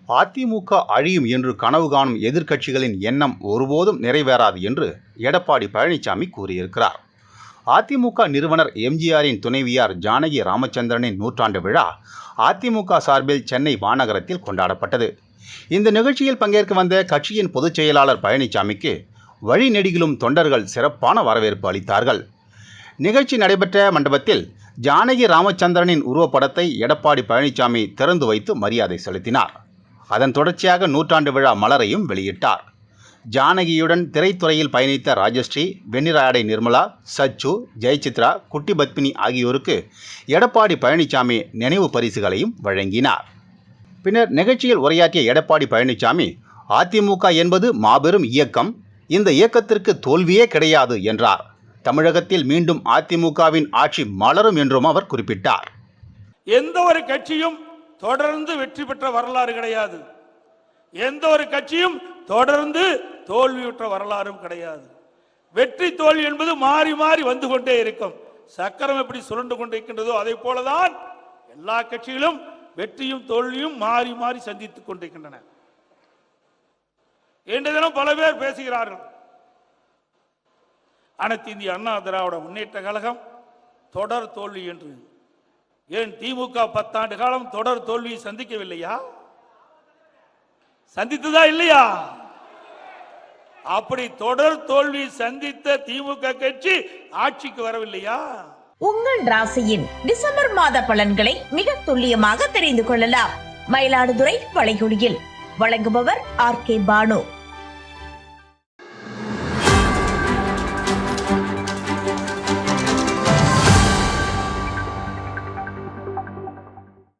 அதிமுக அழியும் என்று கனவு காணும் எதிர்க்கட்சிகளின் எண்ணம் ஒருபோதும் நிறைவேறாது என்று எடப்பாடி பழனிசாமி கூறியிருக்கிறார். அதிமுக நிறுவனர் எம்ஜிஆரின் துணைவியார் ஜானகி ராமச்சந்திரனின் நூற்றாண்டு விழா அதிமுக சார்பில் சென்னை மாநகரத்தில் கொண்டாடப்பட்டது. இந்த நிகழ்ச்சியில் பங்கேற்க வந்த கட்சியின் பொதுச் செயலாளர் பழனிசாமிக்கு வழிநெடுகிலும் தொண்டர்கள் சிறப்பான வரவேற்பு அளித்தார்கள். நிகழ்ச்சி நடைபெற்ற மண்டபத்தில் ஜானகி ராமச்சந்திரனின் உருவப்படத்தை எடப்பாடி பழனிசாமி திறந்து வைத்து மரியாதை செலுத்தினார். அதன் தொடர்ச்சியாக நூற்றாண்டு விழா மலரையும் வெளியிட்டார். ஜானகியுடன் திரைத்துறையில் பயணித்த ராஜஸ்ரீ, வெண்ணிராடை நிர்மலா, சச்சு, ஜெயசித்ரா, குட்டி பத்மினி ஆகியோருக்கு எடப்பாடி பழனிசாமி நினைவு பரிசுகளையும் வழங்கினார். பின்னர் நிகழ்ச்சியில் உரையாற்றிய எடப்பாடி பழனிசாமி, அதிமுக என்பது மாபெரும் இயக்கம், இந்த இயக்கத்திற்கு தோல்வியே கிடையாது என்றார். தமிழகத்தில் மீண்டும் அதிமுகவின் ஆட்சி மலரும் என்றும் அவர் குறிப்பிட்டார். எந்த ஒரு கட்சியும் தொடர்ந்து வெற்றி பெற்ற வரலாறு கிடையாது. எந்த ஒரு கட்சியும் தொடர்ந்து தோல்வியுற்ற வரலாறும் கிடையாது. வெற்றி தோல்வி என்பது மாறி மாறி வந்து கொண்டே இருக்கும். சக்கரம் எப்படி சுழண்டு கொண்டிருக்கின்றதோ அதை போலதான் எல்லா கட்சிகளும் வெற்றியும் தோல்வியும் மாறி மாறி சந்தித்துக் கொண்டிருக்கின்றன. இன்று தினம் பல பேர் பேசுகிறார்கள், அனைத்து இந்திய அண்ணா திராவிட முன்னேற்ற கழகம் தொடர் தோல்வி என்று. ஏன் திமுக 10 ஆண்டு காலம் தொடர் தோல்வியை சந்திக்கவில்லையா? சந்தித்ததா இல்லையா? அப்படி தொடர் தோல்வி சந்தித்த திமுக கட்சி ஆட்சிக்கு வரவில்லையா? உங்கள் ராசியின் டிசம்பர் மாத பலன்களை மிக துல்லியமாக தெரிந்து கொள்ளலாம். மயிலாடுதுறை வளைகுடியில் வழங்குபவர் RK பானு.